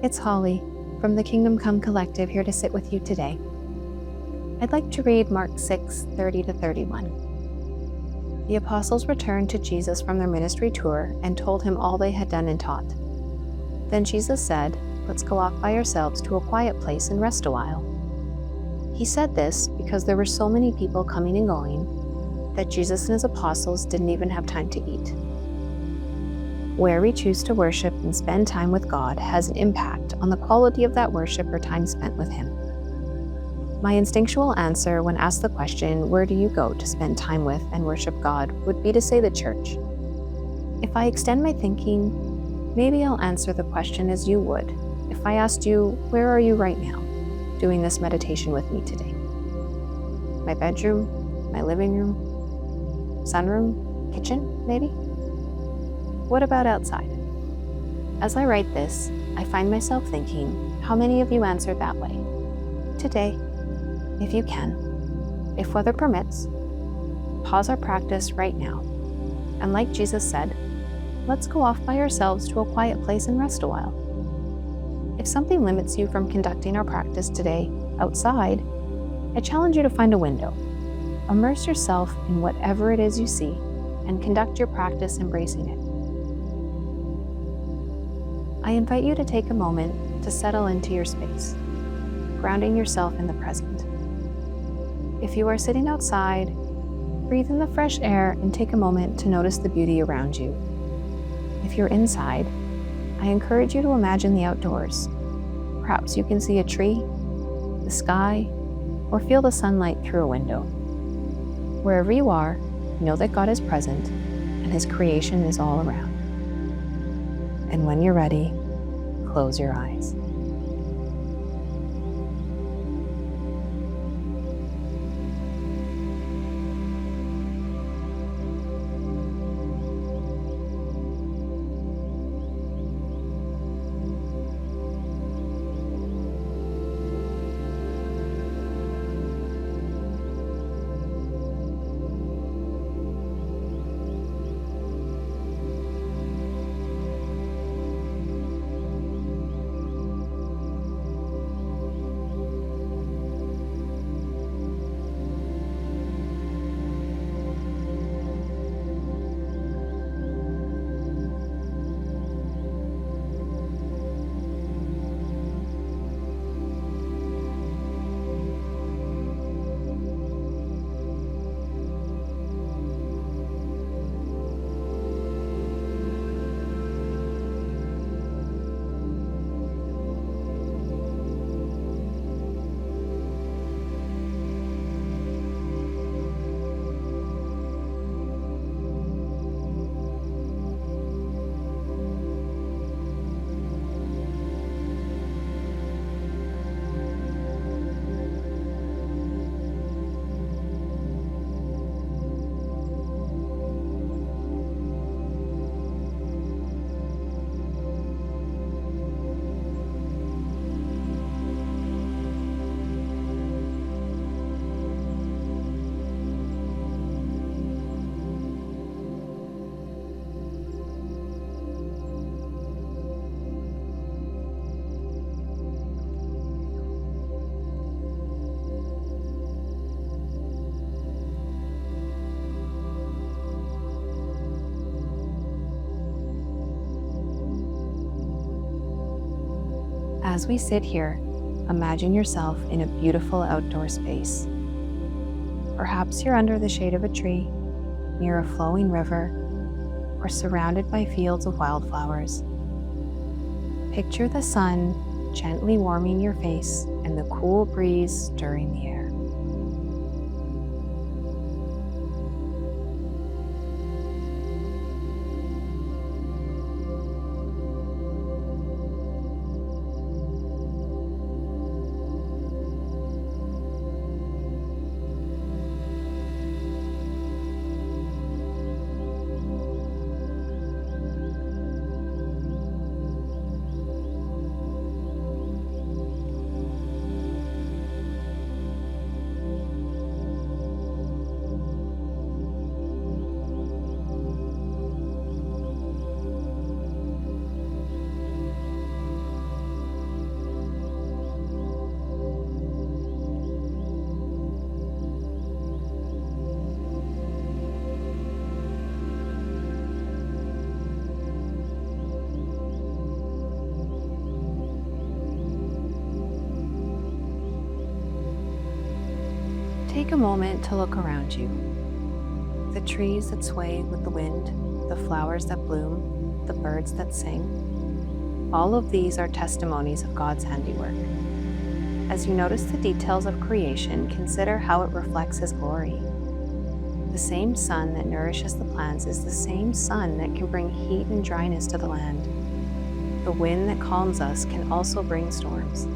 It's Holly from the Kingdom Come Collective here to sit with you today. I'd like to read Mark 6:30-31. The apostles returned to Jesus from their ministry tour and told him all they had done and taught. Then Jesus said, "Let's go off by ourselves to a quiet place and rest a while." He said this because there were so many people coming and going that Jesus and his apostles didn't even have time to eat. Where we choose to worship and spend time with God has an impact on the quality of that worship or time spent with Him. My instinctual answer when asked the question, where do you go to spend time with and worship God, would be to say the church. If I extend my thinking, maybe I'll answer the question as you would if I asked you, where are you right now, doing this meditation with me today? My bedroom, my living room, sunroom, kitchen, maybe? What about outside? As I write this, I find myself thinking, how many of you answered that way? Today, if you can, if weather permits, pause our practice right now. And like Jesus said, let's go off by ourselves to a quiet place and rest a while. If something limits you from conducting our practice today outside, I challenge you to find a window. Immerse yourself in whatever it is you see and conduct your practice embracing it. I invite you to take a moment to settle into your space, grounding yourself in the present. If you are sitting outside, breathe in the fresh air and take a moment to notice the beauty around you. If you're inside, I encourage you to imagine the outdoors. Perhaps you can see a tree, the sky, or feel the sunlight through a window. Wherever you are, know that God is present and His creation is all around. And when you're ready, close your eyes. As we sit here, imagine yourself in a beautiful outdoor space. Perhaps you're under the shade of a tree, near a flowing river, or surrounded by fields of wildflowers. Picture the sun gently warming your face and the cool breeze stirring the air. Take a moment to look around you. The trees that sway with the wind, the flowers that bloom, the birds that sing. All of these are testimonies of God's handiwork. As you notice the details of creation, consider how it reflects His glory. The same sun that nourishes the plants is the same sun that can bring heat and dryness to the land. The wind that calms us can also bring storms.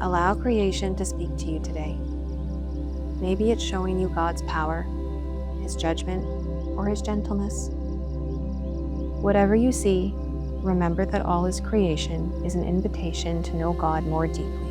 Allow creation to speak to you today. Maybe it's showing you God's power, His judgment, or His gentleness. Whatever you see, remember that all His creation is an invitation to know God more deeply.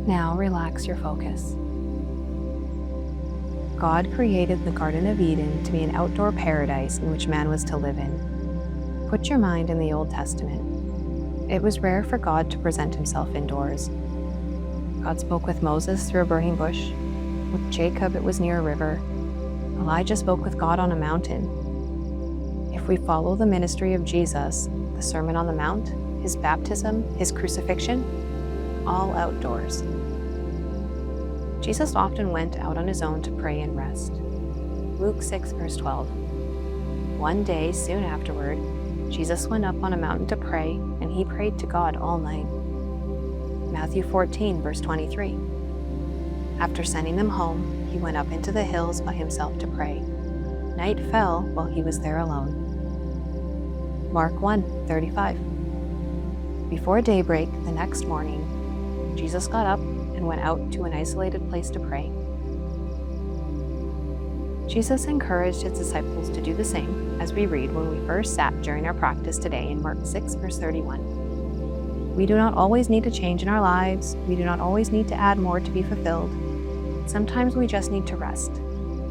Now relax your focus. God created the Garden of Eden to be an outdoor paradise in which man was to live in. Put your mind in the Old Testament. It was rare for God to present Himself indoors. God spoke with Moses through a burning bush. With Jacob, it was near a river. Elijah spoke with God on a mountain. If we follow the ministry of Jesus, the Sermon on the Mount, His baptism, His crucifixion, all outdoors. Jesus often went out on His own to pray and rest. Luke 6, verse 12. One day, soon afterward, Jesus went up on a mountain to pray, and He prayed to God all night. Matthew 14, verse 23. After sending them home, He went up into the hills by Himself to pray. Night fell while He was there alone. Mark 1, 35. Before daybreak the next morning, Jesus got up and went out to an isolated place to pray. Jesus encouraged His disciples to do the same, as we read when we first sat during our practice today in Mark 6, verse 31. We do not always need a change in our lives. We do not always need to add more to be fulfilled. Sometimes we just need to rest.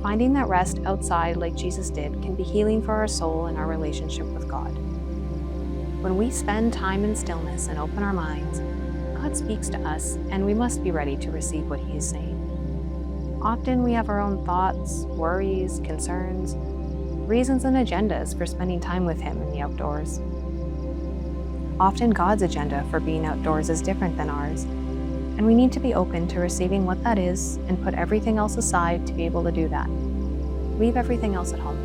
Finding that rest outside, like Jesus did, can be healing for our soul and our relationship with God. When we spend time in stillness and open our minds, God speaks to us, and we must be ready to receive what He is saying. Often we have our own thoughts, worries, concerns, reasons, and agendas for spending time with Him in the outdoors. Often God's agenda for being outdoors is different than ours, and we need to be open to receiving what that is and put everything else aside to be able to do that. Leave everything else at home.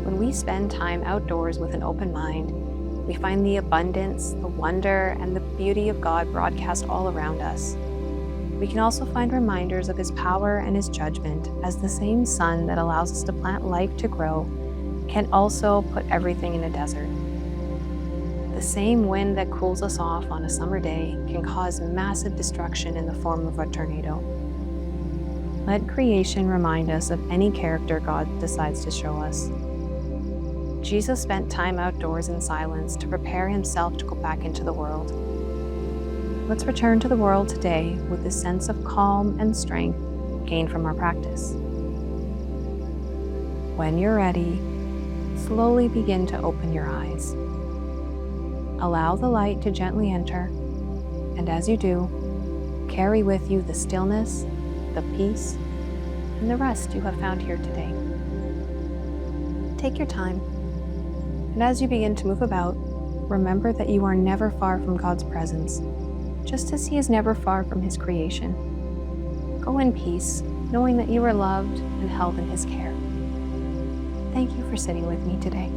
When we spend time outdoors with an open mind, we find the abundance, the wonder, and the beauty of God broadcast all around us. We can also find reminders of His power and His judgment, as the same sun that allows us to plant life to grow can also put everything in a desert. The same wind that cools us off on a summer day can cause massive destruction in the form of a tornado. Let creation remind us of any character God decides to show us. Jesus spent time outdoors in silence to prepare Himself to go back into the world. Let's return to the world today with a sense of calm and strength gained from our practice. When you're ready, slowly begin to open your eyes. Allow the light to gently enter, and as you do, carry with you the stillness, the peace, and the rest you have found here today. Take your time, and as you begin to move about, remember that you are never far from God's presence, just as He is never far from His creation. Go in peace, knowing that you are loved and held in His care. Thank you for sitting with me today.